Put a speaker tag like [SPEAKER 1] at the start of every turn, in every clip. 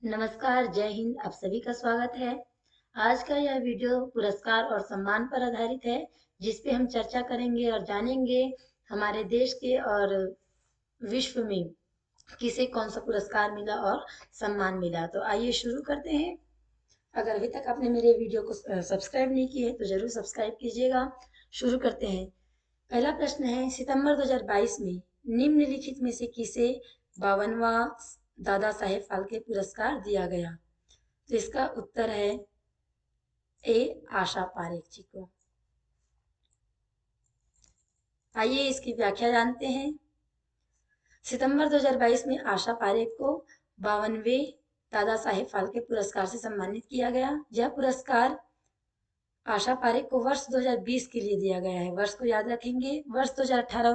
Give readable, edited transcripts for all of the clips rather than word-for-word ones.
[SPEAKER 1] नमस्कार, जय हिंद। आप सभी का स्वागत है। आज का यह वीडियो पुरस्कार और सम्मान पर आधारित है, जिस पे हम चर्चा करेंगे और जानेंगे हमारे देश के और विश्व में किसे कौन सा पुरस्कार मिला और सम्मान मिला। तो आइए शुरू करते हैं। अगर अभी तक आपने मेरे वीडियो को सब्सक्राइब नहीं किया है तो जरूर सब्सक्राइब कीजिएगा। शुरू करते हैं। पहला प्रश्न है, सितंबर 2022 में निम्नलिखित में से किसे 52वां दादा साहेब फाल्के पुरस्कार दिया गया? तो इसका उत्तर है ए, आशा पारेख जी को। आइए इसकी व्याख्या जानते हैं। सितंबर 2022 में आशा पारेख को 52वें दादा साहेब फाल्के पुरस्कार से सम्मानित किया गया। यह पुरस्कार आशा पारेख को वर्ष 2020 के लिए दिया गया है। वर्ष को याद रखेंगे। वर्ष 2018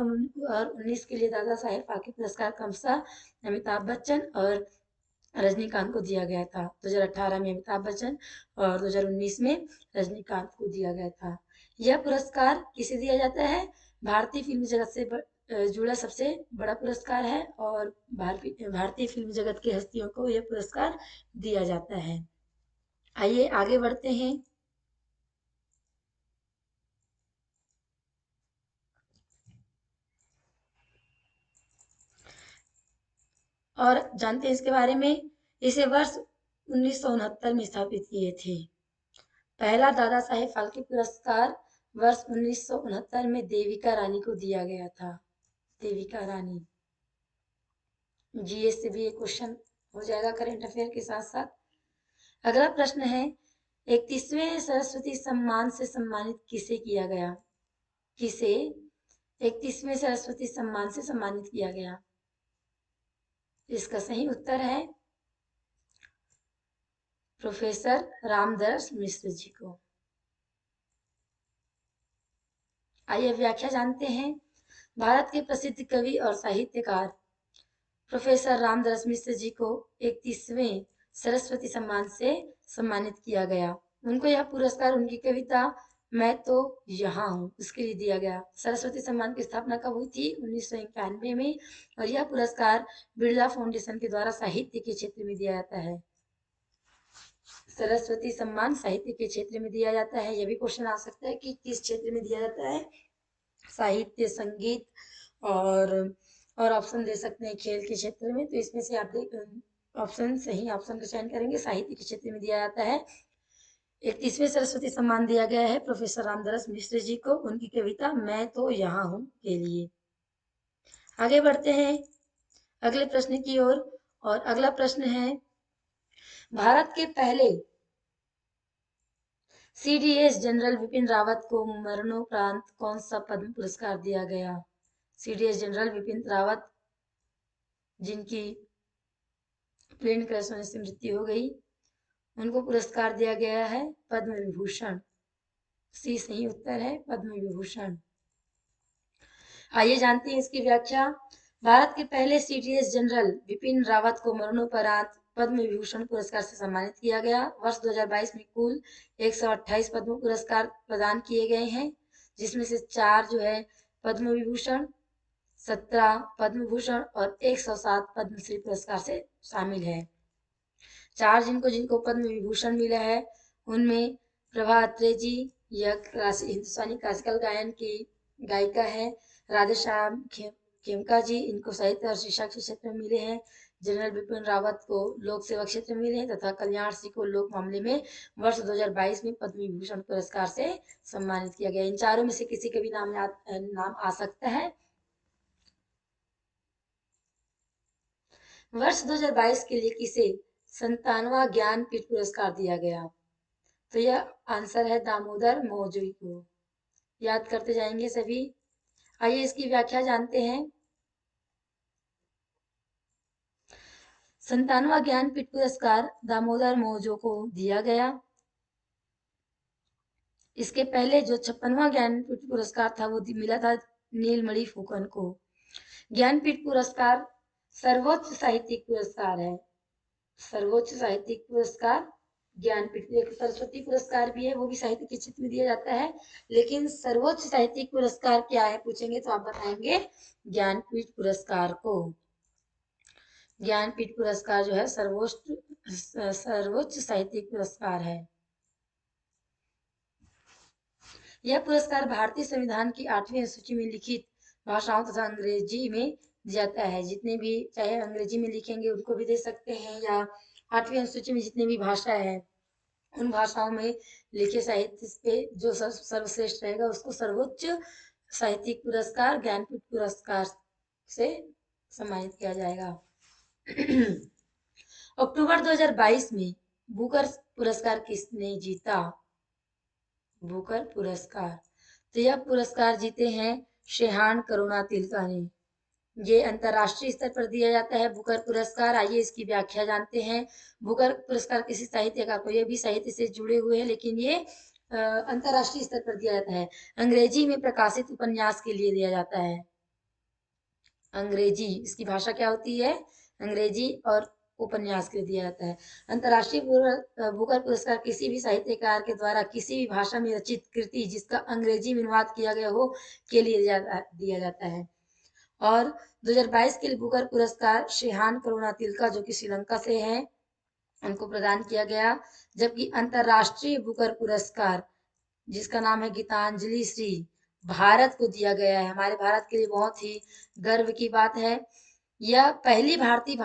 [SPEAKER 1] और 19 के लिए दादा साहेब फाल्के पुरस्कार क्रमशः अमिताभ बच्चन और रजनीकांत को दिया गया था। 2018 में अमिताभ बच्चन और 2019 में रजनीकांत को दिया गया था। यह पुरस्कार किसे दिया जाता है? भारतीय फिल्म जगत से जुड़ा सबसे बड़ा पुरस्कार है और भारतीय फिल्म जगत की हस्तियों को यह पुरस्कार दिया जाता है। आइए आगे बढ़ते हैं। और जानते हैं इसके बारे में। इसे वर्ष 1969 में स्थापित किए थे। पहला दादा साहेब फाल्के पुरस्कार वर्ष 1969 में देविका रानी को दिया गया था। देविका रानी। जीएस से भी ये क्वेश्चन हो जाएगा करंट अफेयर के साथ साथ। अगला प्रश्न है, 31वें सरस्वती सम्मान से सम्मानित किसे किया गया? किसे 31वें सरस्वती सम्मान से सम्मानित किया गया? इसका सही उत्तर है प्रोफेसर रामदास मिश्र जी को। आइए व्याख्या जानते हैं। भारत के प्रसिद्ध कवि और साहित्यकार प्रोफेसर रामदास मिश्र जी को 31वें सरस्वती सम्मान से सम्मानित किया गया। उनको यह पुरस्कार उनकी कविता मैं तो यहाँ हूँ उसके लिए दिया गया। सरस्वती सम्मान की स्थापना कब हुई थी? 1991 में। और यह पुरस्कार बिरला फाउंडेशन के द्वारा साहित्य के क्षेत्र में दिया जाता है। सरस्वती सम्मान साहित्य के क्षेत्र में दिया जाता है। यह भी क्वेश्चन आ सकता है कि किस क्षेत्र में दिया जाता है। साहित्य, संगीत और ऑप्शन दे सकते हैं खेल के क्षेत्र में। तो इसमें से आप ऑप्शन सही ऑप्शन का चयन करेंगे। साहित्य के क्षेत्र में दिया जाता है। 31वें सरस्वती सम्मान दिया गया है प्रोफेसर रामदास मिश्र जी को उनकी कविता मैं तो यहाँ हूँ के लिए। आगे बढ़ते हैं अगले प्रश्न की ओर। और अगला प्रश्न है, भारत के पहले सीडीएस जनरल विपिन रावत को मरणोपरांत कौन सा पद्म पुरस्कार दिया गया? सीडीएस जनरल विपिन रावत जिनकी प्लेन क्रैश होने से मृत्यु हो गई, उनको पुरस्कार दिया गया है पद्म विभूषण। सी सही उत्तर है पद्म विभूषण। आइए जानते हैं इसकी व्याख्या। भारत के पहले सीडीएस जनरल विपिन रावत को मरणोपरांत पद्म विभूषण पुरस्कार से सम्मानित किया गया। वर्ष 2022 में कुल 128 पद्म पुरस्कार प्रदान किए गए हैं, जिसमें से 4 जो है पद्म विभूषण, 17 पद्म भूषण और 107 पद्मश्री पुरस्कार से शामिल है। 4 जिनको जिनको पद्म विभूषण मिला है उनमें प्रभा अत्रे जी, यह हिंदुस्तानी क्लासिकल गायन की गायिका है। राधेश्याम खेमका जी, इनको साहित्य और शिक्षा के क्षेत्र में मिले हैं। जनरल बिपिन रावत को लोक सेवा क्षेत्र में मिले हैं तथा कल्याण सिंह को लोक मामले में वर्ष 2022 में पद्म विभूषण पुरस्कार से सम्मानित किया गया। इन चारों में से किसी का भी नाम आ सकता है। वर्ष 2022 के लिए किसे 57वां ज्ञानपीठ पुरस्कार दिया गया? तो यह आंसर है दामोदर मौजूई को। याद करते जाएंगे सभी। आइए इसकी व्याख्या जानते हैं। 57वां ज्ञानपीठ पुरस्कार दामोदर मौजो को दिया गया। इसके पहले जो 56वां ज्ञानपीठ पुरस्कार था वो मिला था नीलमणि फुकन को। ज्ञानपीठ पुरस्कार सर्वोच्च साहित्यिक पुरस्कार है। सर्वोच्च साहित्यिक पुरस्कार ज्ञानपीठ। एक सरस्वती पुरस्कार भी है, वो भी साहित्य के क्षेत्र में दिया जाता है, लेकिन सर्वोच्च साहित्यिक पुरस्कार क्या है पूछेंगे तो आप बताएंगे ज्ञानपीठ पुरस्कार को। ज्ञानपीठ पुरस्कार जो है सर्वोच्च सर्वोच्च साहित्यिक पुरस्कार है। यह पुरस्कार भारतीय संविधान की 8वीं अनुसूची में लिखित भाषाओं तथा अंग्रेजी में जाता है। जितने भी चाहे अंग्रेजी में लिखेंगे उनको भी दे सकते हैं, या 8वीं अनुसूची में जितने भी भाषा है उन भाषाओं में लिखे साहित्य पे जो सर्वश्रेष्ठ रहेगा उसको सर्वोच्च साहित्यिक पुरस्कार ज्ञानपीठ पुरस्कार से सम्मानित किया जाएगा। अक्टूबर 2022 में बुकर पुरस्कार किसने जीता? बुकर पुरस्कार, तो यह पुरस्कार जीते हैं शेहान करुणातिलका ने। ये अंतर्राष्ट्रीय स्तर पर दिया जाता है बुकर पुरस्कार। आइए इसकी व्याख्या जानते हैं। बुकर पुरस्कार किसी साहित्यकार को, ये भी साहित्य से जुड़े हुए हैं लेकिन ये अंतर्राष्ट्रीय स्तर पर दिया जाता है। अंग्रेजी में प्रकाशित उपन्यास के लिए दिया जाता है। अंग्रेजी, इसकी भाषा क्या होती है? अंग्रेजी, और उपन्यास के लिए दिया जाता है। अंतर्राष्ट्रीय बुकर पुरस्कार किसी भी साहित्यकार के द्वारा किसी भी भाषा में रचित कृति जिसका अंग्रेजी में अनुवाद किया गया हो के लिए दिया जाता है। और 2022 के लिए बुकर पुरस्कार शेहान करुणातिलका जो कि श्रीलंका से हैं उनको प्रदान किया गया। जबकि अंतर्राष्ट्रीय बुकर पुरस्कार जिसका नाम है गीतांजलि श्री, भारत को दिया गया है। हमारे भारत के लिए बहुत ही गर्व की बात है। यह पहली भारतीय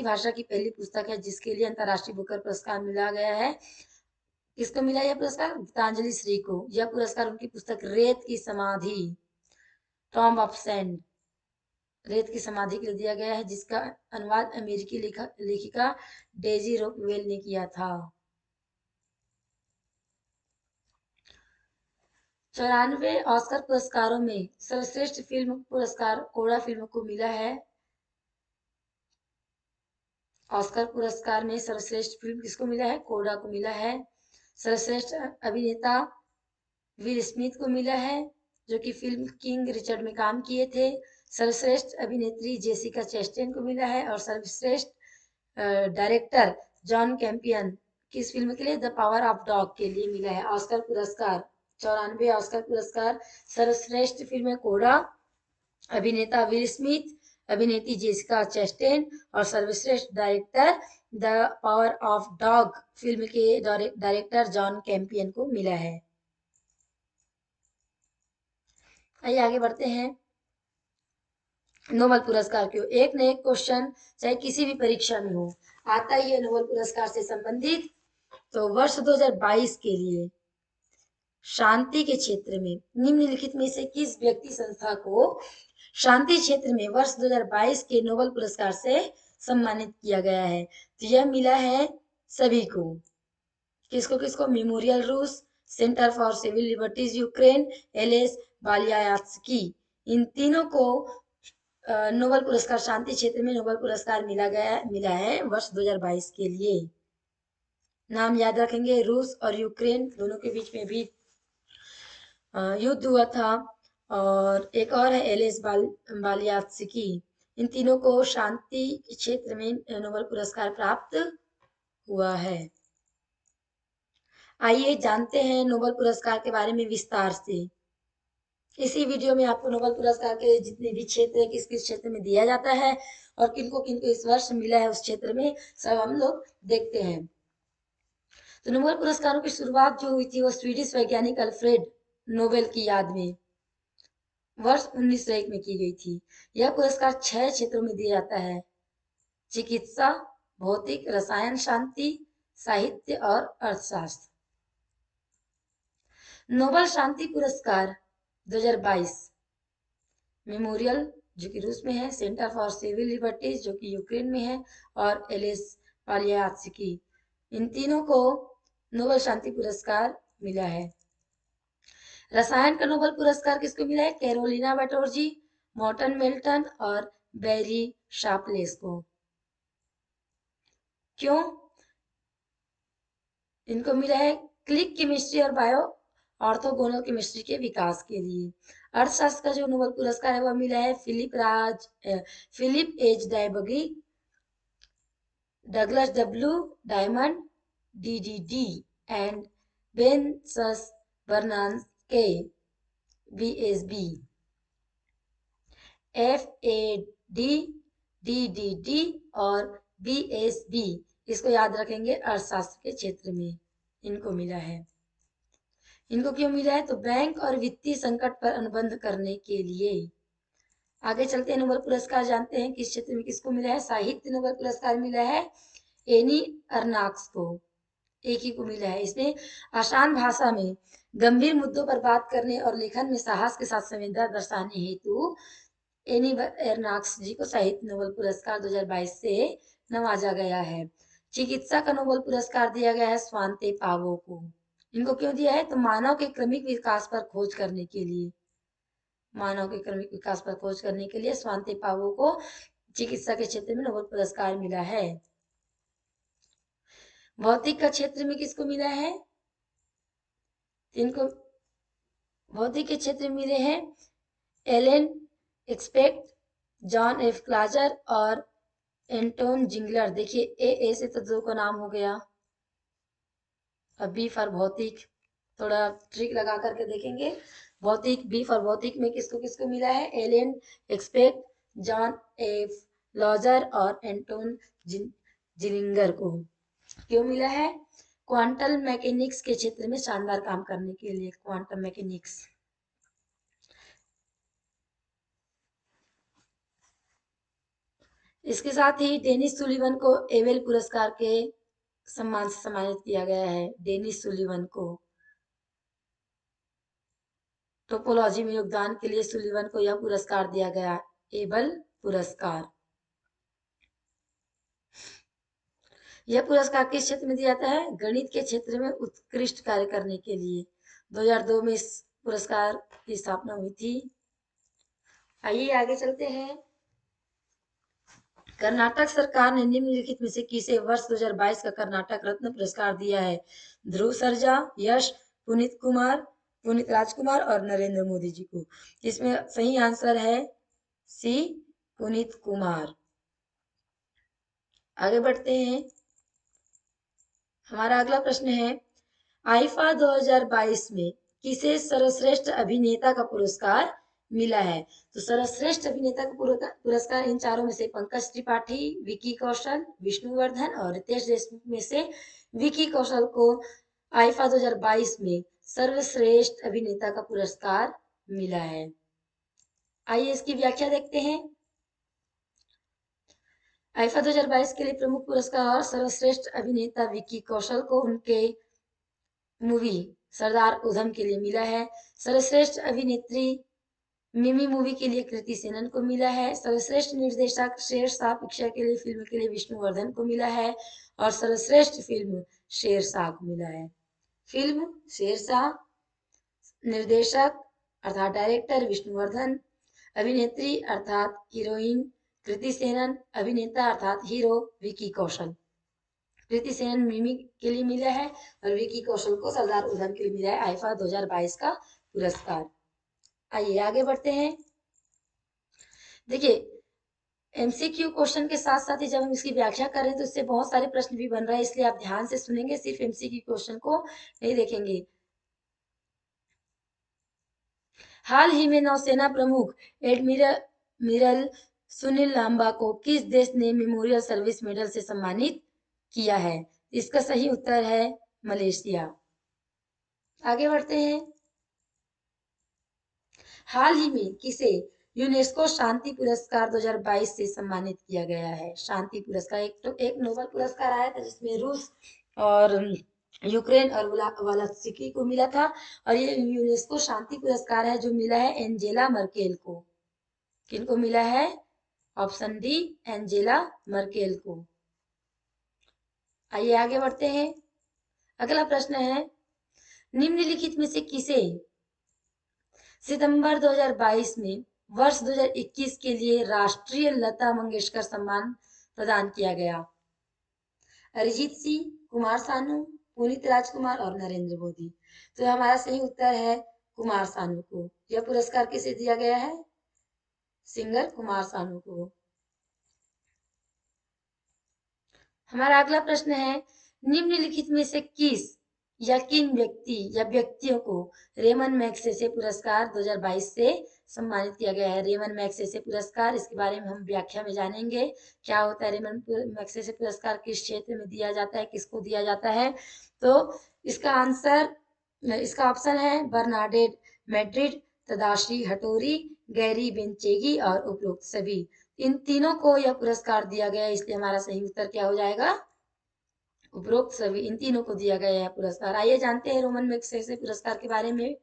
[SPEAKER 1] भाषा की पहली पुस्तक है जिसके लिए अंतर्राष्ट्रीय बुकर पुरस्कार मिला गया है। किसको मिला यह पुरस्कार? गीतांजलि श्री को। यह पुरस्कार उनकी पुस्तक रेत की समाधि, टॉम्ब ऑफ सैंड, रेत की समाधि के लिए दिया गया है, जिसका अनुवाद अमेरिकी लेखिका डेजी रॉकवेल ने किया था। 94 ऑस्कर पुरस्कारों में सर्वश्रेष्ठ फिल्म पुरस्कार कोड़ा फिल्म को मिला है। ऑस्कर पुरस्कार में सर्वश्रेष्ठ फिल्म किसको मिला है? कोड़ा को मिला है। सर्वश्रेष्ठ अभिनेता विल स्मिथ को मिला है जो कि फिल्म किंग रिचर्ड में काम किए थे। सर्वश्रेष्ठ अभिनेत्री जेसिका चेस्टेन को मिला है। और सर्वश्रेष्ठ डायरेक्टर जॉन कैंपियन किस फिल्म के लिए? द पावर ऑफ डॉग के लिए मिला है ऑस्कर पुरस्कार। 94 ऑस्कर पुरस्कार। सर्वश्रेष्ठ फिल्म है कोड़ा, अभिनेता विल स्मिथ, अभिनेत्री जेसिका चेस्टेन, और सर्वश्रेष्ठ director the power of dog film के डायरेक्टर जॉन कैंपियन को मिला है। आइए आगे बढ़ते हैं। नोबेल पुरस्कार क्यों? एक न एक क्वेश्चन चाहे किसी भी परीक्षा में हो आता ही है नोबेल पुरस्कार से संबंधित। तो वर्ष 2022 के लिए शांति के क्षेत्र में निम्नलिखित में से किस व्यक्ति संस्था को शांति क्षेत्र में वर्ष 2022 के नोबेल पुरस्कार से सम्मानित किया गया है? तो यह मिला है सभी को। किसको किसको? मेमोरियल रूस, centre for civil liberties Ukraine, Ales Bialiatski, इन तीनों को नोबेल पुरस्कार, शांति क्षेत्र में नोबेल पुरस्कार मिला है वर्ष 2022 के लिए। नाम याद रखेंगे, रूस और यूक्रेन दोनों के बीच में भी युद्ध हुआ था। और एक और है एलेस बालियात्स्की। इन तीनों को शांति क्षेत्र में नोबेल पुरस्कार प्राप्त हुआ है। आइए जानते हैं नोबेल पुरस्कार के बारे में विस्तार से। इसी वीडियो में आपको नोबेल पुरस्कार के जितने भी क्षेत्र है किस किस क्षेत्र में दिया जाता है और किनको किनको इस वर्ष मिला है उस क्षेत्र में सब हम लोग देखते हैं। तो नोबेल पुरस्कारों की शुरुआत जो हुई थी वो स्वीडिश वैज्ञानिक अल्फ्रेड नोबेल की याद में वर्ष 1901 में की गई थी। यह पुरस्कार 6 क्षेत्रों में दिया जाता है: चिकित्सा, भौतिक, रसायन शांति, साहित्य और अर्थशास्त्र। नोबेल शांति पुरस्कार 2022 मेमोरियल जो कि रूस में है, सेंटर फॉर सिविल लिबर्टीज जो कि यूक्रेन में है, और एलिस बालियात्स्की, इन तीनों को नोबेल शांति पुरस्कार मिला है। रसायन का नोबेल पुरस्कार किसको मिला है? कैरोलिना बैटोर्जी, मॉर्टन मेल्टन और बैरी शार्पलेस को। क्यों इनको मिला है? क्लिक केमिस्ट्री और बायो ऑर्थोगोनल केमिस्ट्री के विकास के लिए। अर्थशास्त्र का जो नोबेल पुरस्कार है वह मिला है Philip H Dybvig, Douglas W Diamond, DDD and Ben S Bernanke, BSB, FAD, DDD और BSB इसको याद रखेंगे, अर्थशास्त्र के क्षेत्र में इनको मिला है। इनको क्यों मिला है? तो बैंक और वित्तीय संकट पर अनुबंध करने के लिए। आगे चलते हैं, नोबेल पुरस्कार जानते हैं किस क्षेत्र में किसको मिला है। साहित्य नोबेल पुरस्कार मिला है एनी अर्नाक्स को, एक ही को मिला है। इसमें आसान भाषा में गंभीर मुद्दों पर बात करने और लेखन में साहस के साथ संवेदना दर्शाने हेतु एनी अर्नाक्स जी को साहित्य नोबेल पुरस्कार 2022 से नवाजा गया है। चिकित्सा का नोबेल पुरस्कार दिया गया है स्वांते पावो को। इनको क्यों दिया है? तो मानव के क्रमिक विकास पर खोज करने के लिए, मानव के क्रमिक विकास पर खोज करने के लिए स्वांते पावो को चिकित्सा के क्षेत्र में नोबेल पुरस्कार मिला है। भौतिक का क्षेत्र में किसको मिला है? इनको भौतिक के क्षेत्र में मिले हैं Alain Aspect, John F Clauser और एंटोन जिंगलर। देखिए ए से तो दो का नाम हो गया। अब बी फॉर भौतिक, थोड़ा ट्रिक लगा करके देखेंगे। भौतिक, बी फॉर भौतिक में किसको किसको मिला है? Alain Aspect, John F Clauser और एंटोन जिलिंगर को। क्यों मिला है? क्वांटम मैकेनिक्स के क्षेत्र में शानदार काम करने के लिए, क्वांटम मैकेनिक्स। इसके साथ ही डेनिस सुलिवन को एबेल पुरस्कार के सम्मान से सम्मानित किया गया है। डेनिस सुलिवन को टोपोलॉजी में योगदान के लिए सुलिवन को यह पुरस्कार दिया गया, एबल पुरस्कार। यह पुरस्कार किस क्षेत्र में दिया जाता है? गणित के क्षेत्र में उत्कृष्ट कार्य करने के लिए। 2002 में इस पुरस्कार की स्थापना हुई थी। आइए आगे चलते हैं। कर्नाटक सरकार ने निम्नलिखित में से किसे वर्ष 2022 का कर्नाटक रत्न पुरस्कार दिया है? ध्रुव सर्जा, यश, पुनीत कुमार, पुनीत राजकुमार और नरेंद्र मोदी जी को। इसमें सही आंसर है सी, पुनीत कुमार। आगे बढ़ते हैं। हमारा अगला प्रश्न है, आईफा 2022 में किसे सर्वश्रेष्ठ अभिनेता का पुरस्कार मिला है? तो सर्वश्रेष्ठ अभिनेता का पुरस्कार इन चारों में से पंकज त्रिपाठी, विकी कौशल, विष्णुवर्धन और रितेश देशमुख में से विकी कौशल को आईफा 2022 में सर्वश्रेष्ठ अभिनेता का पुरस्कार मिला है। आइए इसकी व्याख्या देखते हैं। आईफा 2022 के लिए प्रमुख पुरस्कार और सर्वश्रेष्ठ अभिनेता विकी कौशल को उनके मूवी सरदार उधम के लिए मिला है। सर्वश्रेष्ठ अभिनेत्री मिमी मूवी के लिए कृति सेनन को मिला है। सर्वश्रेष्ठ निर्देशक शेरशाह पिक्चर के लिए फिल्म के लिए विष्णुवर्धन को मिला है और सर्वश्रेष्ठ फिल्म शेरशाह को मिला है। फिल्म शेरशाह, निर्देशक अर्थात डायरेक्टर विष्णुवर्धन, अभिनेत्री अर्थात हीरोइन कृति सेनन, अभिनेता अर्थात हीरो विकी कौशल। कृति सेनन मिमी के लिए मिला है और विकी कौशल को सरदार उधम के लिए मिला है आईफा 2022 का पुरस्कार। आइए आगे बढ़ते हैं। देखिए एमसीक्यू क्वेश्चन के साथ साथ ही जब हम इसकी व्याख्या कर रहे हैं तो इससे बहुत सारे प्रश्न भी बन रहे हैं, इसलिए आप ध्यान से सुनेंगे, सिर्फ एमसीक्यू क्वेश्चन को नहीं देखेंगे। हाल ही में नौसेना प्रमुख एडमिरल सुनील लांबा को किस देश ने मेमोरियल सर्विस मेडल से सम्मानित किया है? इसका सही उत्तर है मलेशिया। आगे बढ़ते हैं। हाल ही में किसे यूनेस्को शांति पुरस्कार 2022 से सम्मानित किया गया है? शांति पुरस्कार एक नोबेल पुरस्कार आया था जिसमें रूस और यूक्रेन और वालास्की को मिला था, और ये यूनेस्को शांति पुरस्कार है जो मिला है एंजेला मर्केल को। किनको मिला है? ऑप्शन डी, एंजेला मर्केल को। आइए आगे बढ़ते हैं। अगला प्रश्न है, निम्नलिखित में से किसे सितंबर 2022 में वर्ष 2021 के लिए राष्ट्रीय लता मंगेशकर सम्मान प्रदान किया गया? अरिजीत सिंह, कुमार सानू, पुनीत राजकुमार और नरेंद्र मोदी। तो हमारा सही उत्तर है कुमार सानू को। यह पुरस्कार किसे दिया गया है? सिंगर कुमार सानू को। हमारा अगला प्रश्न है, निम्नलिखित में से किस या किन व्यक्ति या व्यक्तियों को रेमन मैग्सेसे पुरस्कार 2022 से सम्मानित किया गया है। रेमन मैग्सेसे पुरस्कार, इसके बारे में हम व्याख्या में जानेंगे क्या होता है। रेमन मैग्सेसे पुरस्कार किस क्षेत्र में दिया जाता है, किसको दिया जाता है। तो इसका आंसर, इसका ऑप्शन है बर्नाडेट मैड्रिड, तदाश्री हटोरी, गैरी बेंचेगी और उपरोक्त सभी। इन तीनों को यह पुरस्कार दिया गया है, इसलिए हमारा सही उत्तर क्या हो जाएगा, उपरोक्त सभी। इन तीनों को दिया गया है पुरस्कार। आइए जानते हैं रोमन मैग्सेसे पुरस्कार के बारे में।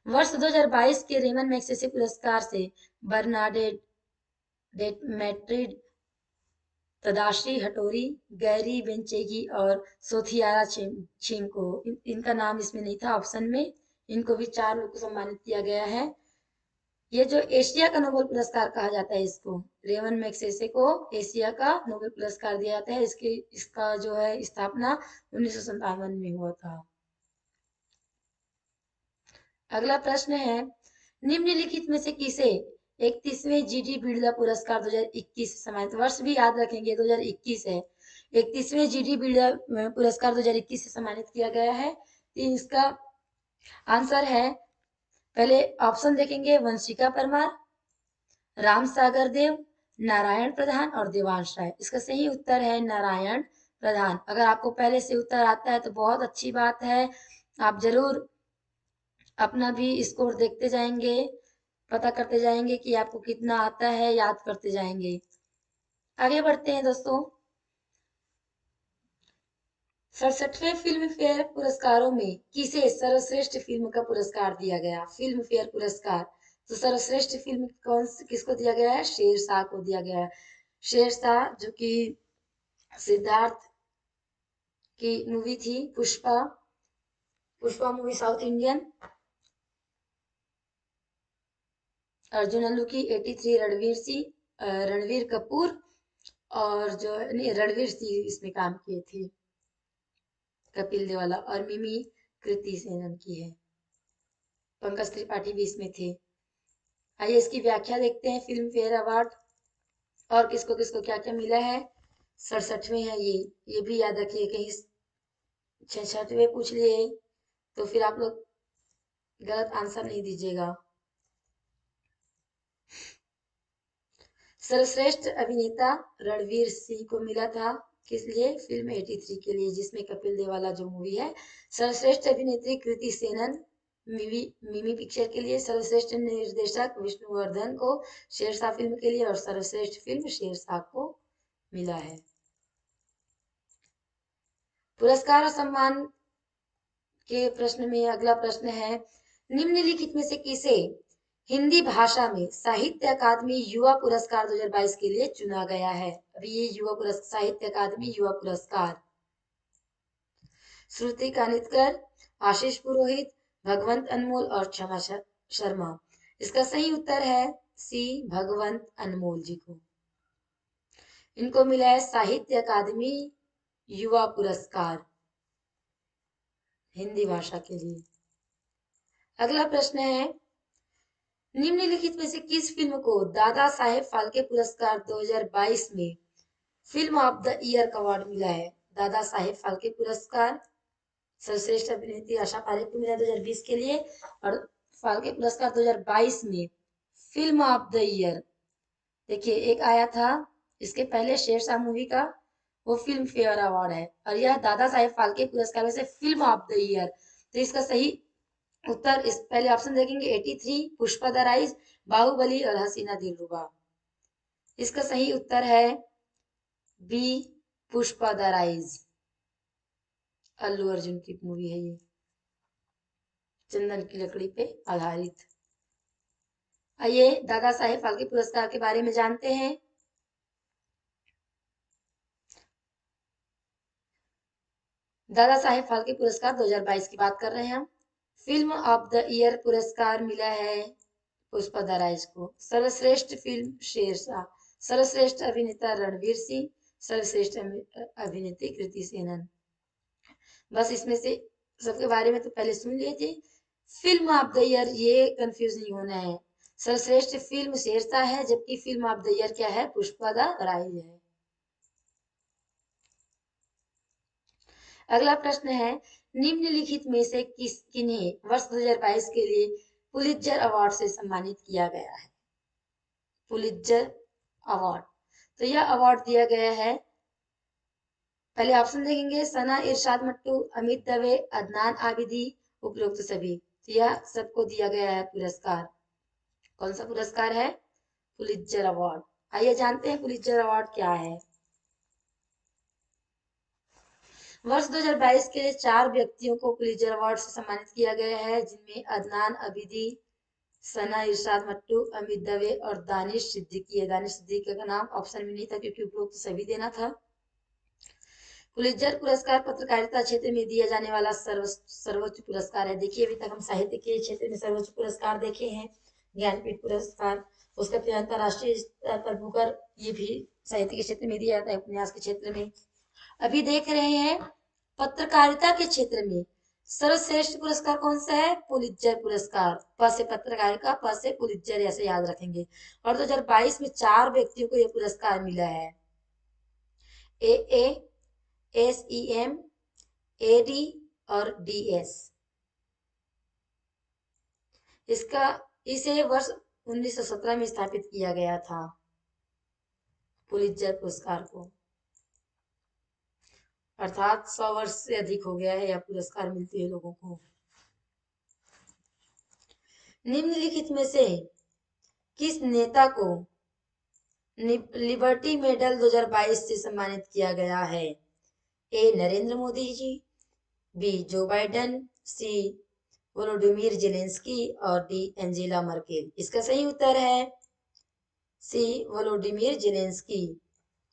[SPEAKER 1] वर्ष 2022 के रेमन मैग्सेसे पुरस्कार से बर्नाडेट मैट्रिड, तदाश्री हटोरी, गैरी बेंचेगी और सोथियारा छीम को, इनका नाम इसमें नहीं था ऑप्शन में, इनको भी 4 लोग को सम्मानित किया गया है। ये जो एशिया का नोबेल पुरस्कार कहा जाता है, इसको रेमन मैग्सेसे को एशिया का नोबेल पुरस्कार दिया जाता है। इसका जो है स्थापना 1957 में हुआ था। अगला प्रश्न है, निम्नलिखित में से किसे 31वें जीडी बिरला पुरस्कार 2021 से सम्मानित, वर्ष भी याद रखेंगे 2021 है, 31वें जीडी बिरला पुरस्कार 2021 से सम्मानित किया गया है। तो इसका आंसर है, पहले ऑप्शन देखेंगे, वंशिका परमार, राम सागर देव, नारायण प्रधान और देवांश राय। इसका सही उत्तर है नारायण प्रधान। अगर आपको पहले से उत्तर आता है तो बहुत अच्छी बात है, आप जरूर अपना भी स्कोर देखते जाएंगे, पता करते जाएंगे कि आपको कितना आता है, याद करते जाएंगे। आगे बढ़ते हैं दोस्तों। 67वें फिल्म फेयर पुरस्कारों में किसे सर्वश्रेष्ठ फिल्म का पुरस्कार दिया गया, फिल्म फेयर पुरस्कार। तो सर्वश्रेष्ठ फिल्म किसको दिया गया है, शेरशाह को दिया गया है। शेरशाह जो कि सिद्धार्थ की मूवी थी, Pushpa movie South Indian. Arjun Allu की 83 रणवीर कपूर और जो नहीं, रणवीर सिंह इसमें काम किए थे, कपिल देवाला, और मिमी कृति सेनन की है, पंकज त्रिपाठी भी इसमें थे। आइए इसकी व्याख्या देखते हैं। फिल्म फेयर अवार्ड और किसको किसको क्या क्या मिला है। 67वें है ये भी याद रखिए, कहीं 66वें पूछ लिए तो फिर आप लोग गलत आंसर नहीं दीजिएगा। सर्वश्रेष्ठ अभिनेता रणवीर सिंह को मिला था, किस लिए, फिल्म 83 के लिए, जिसमें कपिल देव वाला जो मूवी है। सर्वश्रेष्ठ अभिनेत्री कृति सेनन मिमी पिक्चर के लिए। सर्वश्रेष्ठ निर्देशक विष्णुवर्धन को शेरशाह फिल्म के लिए और सर्वश्रेष्ठ फिल्म शेरशाह को मिला है। पुरस्कार और सम्मान के प्रश्न में अगला प्रश्न है, निम्नलिखित में से किसे हिंदी भाषा में साहित्य अकादमी युवा पुरस्कार 2022 के लिए चुना गया है। अभी ये युवा पुरस्कार, साहित्य अकादमी युवा पुरस्कार, श्रुति कानितकर, आशीष पुरोहित, भगवंत अनमोल और क्षमा शर्मा। इसका सही उत्तर है सी, भगवंत अनमोल जी को। इनको मिला है साहित्य अकादमी युवा पुरस्कार हिंदी भाषा के लिए। अगला प्रश्न है, निम्नलिखित में से किस फिल्म को दादा साहेब फाल्के पुरस्कार 2022 में फिल्म ऑफ द ईयर का अवार्ड मिला है। दादा साहेब फाल्के पुरस्कार सर्वश्रेष्ठ अभिनेत्री आशा पारेख को मिला 2020 के लिए, और फाल्के पुरस्कार 2022 में फिल्म ऑफ द ईयर, देखिए एक आया था इसके पहले शेरशाह मूवी का, वो फिल्म फेयर अवार्ड है, और यह दादा साहेब फाल्के पुरस्कार में से फिल्म ऑफ द ईयर। तो इसका सही उत्तर, इस पहले ऑप्शन देखेंगे 83, पुष्पा द राइज, बाहुबली और हसीना दिलरुबा। इसका सही उत्तर है B, Pushpa the rise. Allu Arjun की मूवी है ये, चंदन की लकड़ी पे आधारित। आइए दादा साहेब फाल्के पुरस्कार के बारे में जानते हैं। दादा साहेब फाल्के पुरस्कार 2022 की बात कर रहे हैं हम। फिल्म ऑफ द ईयर पुरस्कार मिला है पुष्पा द राइज को। सर्वश्रेष्ठ फिल्म शेरशाह, सर्वश्रेष्ठ अभिनेता रणवीर सिंह, सर्वश्रेष्ठ अभिनेत्री कृति सेनन। बस इसमें से सबके बारे में तो पहले सुन लिए थे। फिल्म ऑफ द ईयर, ये कंफ्यूज नहीं होना है, सर्वश्रेष्ठ फिल्म शेरशाह है, जबकि फिल्म ऑफ द ईयर क्या है, पुष्पा द राइज है। अगला प्रश्न है, निम्नलिखित में से किन्हें वर्ष 2022 के लिए पुलित्जर अवार्ड से सम्मानित किया गया है? पुलित्जर अवार्ड, तो यह अवार्ड दिया गया है, पहले ऑप्शन देखेंगे, सना इरशाद मट्टू, अमित दवे, अदनान आबिदी, उपरोक्त सभी। तो यह सबको दिया गया है पुरस्कार। कौन सा पुरस्कार है? Pulitzer award. आइए जानते हैं पुलित्जर अवार्ड क्या है। वर्ष 2022 के लिए 4 व्यक्तियों को पुलित्जर अवार्ड से सम्मानित किया गया है, जिनमें अदनान आबिदी, सना इरशाद मट्टू, अमित दवे और दानिश सिद्दीकी है। दानिश सिद्दीकी का नाम ऑप्शन में नहीं था क्योंकि उपरोक्त सभी देना था। पुलित्जर पुरस्कार पत्रकारिता क्षेत्र में दिया जाने वाला सर्वोच्च पुरस्कार है। देखिए, अभी तक हम साहित्य के क्षेत्र में सर्वोच्च पुरस्कार देखे हैं, ज्ञानपीठ पुरस्कार, उसके बाद अंतरराष्ट्रीय स्तर पर बुकर, ये भी साहित्य के क्षेत्र में दिया जाता है, उपन्यास के क्षेत्र में। अभी देख रहे हैं पत्रकारिता के क्षेत्र में सर्वश्रेष्ठ पुरस्कार कौन सा है? पुलित्जर पुरस्कार। प से पत्रकारिता, प से पुलित्जर, ऐसे याद रखेंगे। और 2022 में 4 व्यक्तियों को यह पुरस्कार मिला है, ए SEM, AD और DS। इसे वर्ष 1917 में स्थापित किया गया था, पुलित्जर पुरस्कार को, अर्थात 100 वर्ष से अधिक हो गया है यह पुरस्कार मिलते हैं लोगों को। निम्नलिखित में से किस नेता को लिबर्टी मेडल 2022 से सम्मानित किया गया है? ए Narendra Modi ji, B Joe Biden, सी वोलोडिमिर जेलेंस्की और डी एंजेला मर्केल। इसका सही उत्तर है सी वोलोडिमिर जेलेंस्की,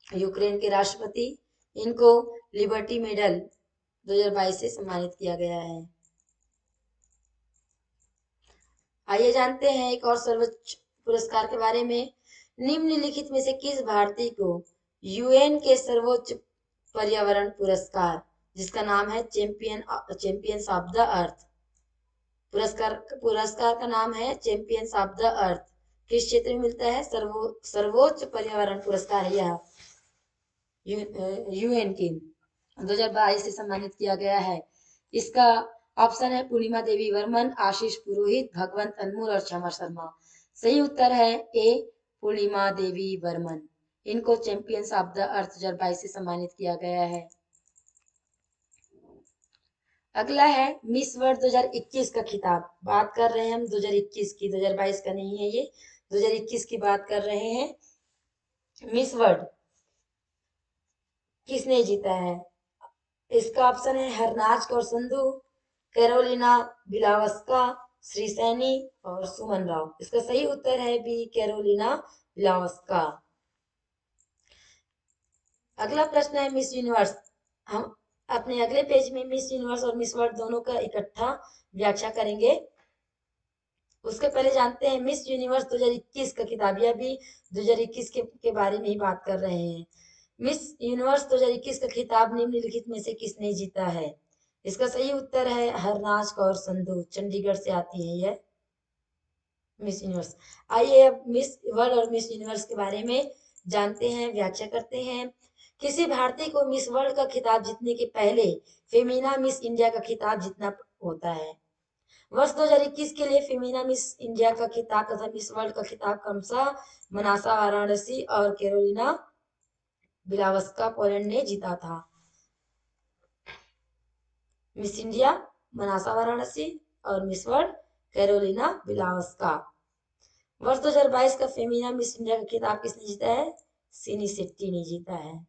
[SPEAKER 1] यूक्रेन के राष्ट्रपति। इनको लिबर्टी मेडल 2022 से सम्मानित किया गया है। आइए जानते हैं एक और सर्वोच्च पुरस्कार के बारे में। निम्नलिखित में से किस भारतीय को यूएन के सर्वोच्च पर्यावरण पुरस्कार, जिसका नाम है चैंपियंस ऑफ द अर्थ, पुरस्कार का नाम है चैंपियंस ऑफ द अर्थ, किस क्षेत्र में मिलता है? सर्वोच्च पर्यावरण पुरस्कार है यह, यूएन के 2022 से सम्मानित किया गया है। इसका ऑप्शन है पूर्णिमा देवी वर्मन, आशीष पुरोहित, भगवंत अनमोल और क्षमा शर्मा। सही उत्तर है ए पूर्णिमा देवी वर्मन। इनको चैंपियंस ऑफ द अर्थ 2022 से सम्मानित किया गया है। अगला है मिस वर्ल्ड 2021 का खिताब। बात कर रहे हैं हम 2021 की, 2022 का नहीं है ये, 2021 की बात कर रहे हैं। मिस वर्ल्ड किसने जीता है? इसका ऑप्शन है हरनाज कौर संधू, कैरोलिना बिलावस्का, श्री सैनी और सुमन राव। इसका सही उत्तर है बी कैरोलिना बिलावस्का। अगला प्रश्न है मिस यूनिवर्स। हम अपने अगले पेज में मिस यूनिवर्स और मिस वर्ल्ड दोनों का इकट्ठा व्याख्या करेंगे। उसके पहले जानते हैं मिस यूनिवर्स 2021 का खिताब, यह भी 2021 के बारे में ही बात कर रहे हैं। मिस यूनिवर्स 2021 का खिताब निम्नलिखित में से किसने जीता है? इसका सही उत्तर है हरनाज कौर संधू, चंडीगढ़ से आती है यह मिस यूनिवर्स। आइए अब मिस वर्ल्ड और मिस यूनिवर्स के बारे में जानते हैं, व्याख्या करते हैं। किसी भारतीय को मिस वर्ल्ड का खिताब जीतने के पहले फेमिना मिस इंडिया का खिताब जीतना होता है। वर्ष 2021 के लिए फेमिना मिस इंडिया का खिताब तथा मिस वर्ल्ड का खिताब क्रमशः मनासा वाराणसी और कैरोलिना बिलावस्का पोलैंड ने जीता था। मिस इंडिया मनासा वाराणसी और मिस वर्ल्ड कैरोलिना बिलावस्का। वर्ष 2022 का फेमिना मिस इंडिया का खिताब किसने जीता है? सिनी शेट्टी ने जीता है।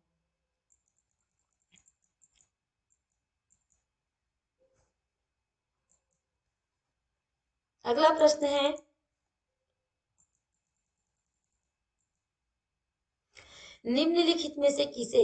[SPEAKER 1] अगला प्रश्न है निम्नलिखित में से किसे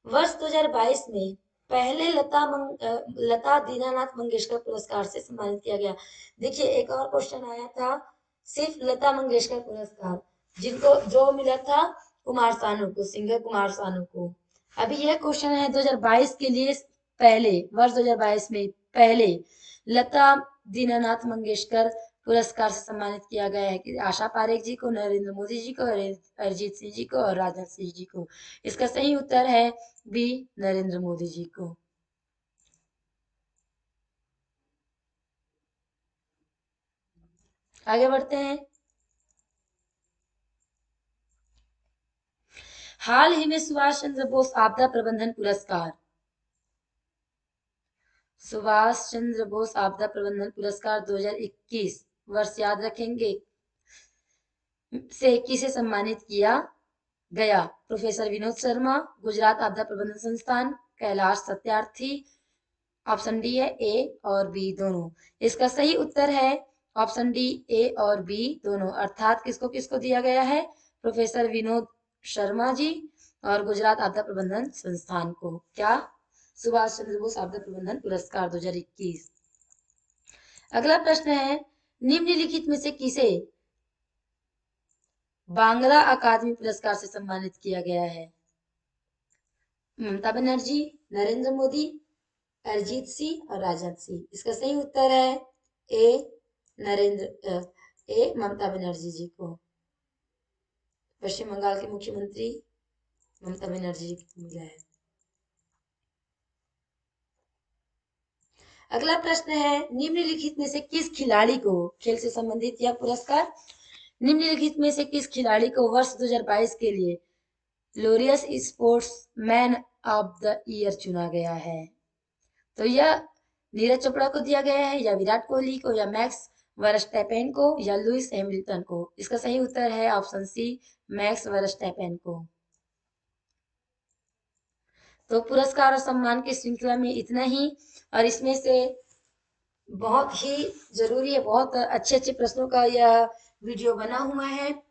[SPEAKER 1] वर्ष 2022 में पहले लता दीनानाथ मंगेशकर पुरस्कार से सम्मानित किया गया? देखिए, एक और क्वेश्चन आया था, सिर्फ लता मंगेशकर पुरस्कार जिनको जो मिला था कुमार सानू को, सिंगर कुमार सानू को। अभी यह क्वेश्चन है 2022 के लिए, पहले वर्ष 2022 में पहले लता दीनानाथ मंगेशकर पुरस्कार से सम्मानित किया गया है? कि आशा पारेख जी को, नरेंद्र मोदी जी को, अरिजीत सिंह जी को और राजनाथ सिंह जी को। इसका सही उत्तर है बी, नरेंद्र मोदी जी को। आगे बढ़ते हैं। हाल ही में सुभाष चंद्र बोस आपदा प्रबंधन पुरस्कार, सुभाष चंद्र बोस आपदा प्रबंधन पुरस्कार 2021 वर्ष याद रखेंगे, से किसे सम्मानित किया गया? प्रोफेसर विनोद शर्मा, गुजरात आपदा प्रबंधन संस्थान, कैलाश सत्यार्थी। ऑप्शन डी है ए और बी दोनों। इसका सही उत्तर है ऑप्शन डी, ए और बी दोनों। अर्थात किसको किसको दिया गया है? प्रोफेसर विनोद शर्मा जी और गुजरात आपदा प्रबंधन संस्थान को। क्या? सुभाष चंद्र बोस आपदा प्रबंधन पुरस्कार 2021। अगला प्रश्न है, निम्नलिखित में से किसे बांग्ला अकादमी पुरस्कार से सम्मानित किया गया है? ममता बनर्जी, नरेंद्र मोदी, अरिजीत सिंह और राजनाथ सिंह। इसका सही उत्तर है ए, ममता बनर्जी जी को। पश्चिम बंगाल के मुख्यमंत्री ममता बनर्जी जी को मिला है। अगला प्रश्न है, निम्नलिखित में से किस खिलाड़ी को, खेल से संबंधित यह पुरस्कार, निम्नलिखित में से किस खिलाड़ी को वर्ष 2022 के लिए Laureus sports man of the year चुना गया है? तो यह नीरज चोपड़ा को दिया गया है, या विराट कोहली को, या मैक्स वर्स्टैपेन को, या लुइस हैमिल्टन को? इसका सही उत्तर है ऑप्शन सी, मैक्स वर्स्टैपेन को। तो पुरस्कार और सम्मान की श्रृंखला में इतना ही, और इसमें से बहुत ही जरूरी है, बहुत अच्छे अच्छे प्रश्नों का यह वीडियो बना हुआ है,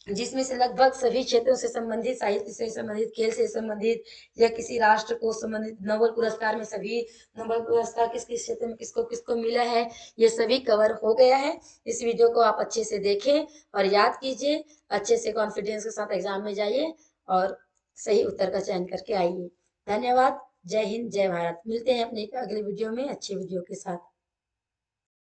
[SPEAKER 1] जिसमें से लगभग सभी क्षेत्रों से संबंधित, साहित्य से संबंधित, खेल से संबंधित, या किसी राष्ट्र को संबंधित, नोबेल पुरस्कार में सभी नोबेल पुरस्कार किस किस क्षेत्र में किसको किसको मिला है, ये सभी कवर हो गया है। इस वीडियो को आप अच्छे से देखें और याद कीजिए, अच्छे से कॉन्फिडेंस के साथ एग्जाम में जाइए और सही उत्तर का चयन करके आइए। धन्यवाद। जय हिंद, जय भारत। मिलते हैं अपने अगले वीडियो में अच्छे वीडियो के साथ।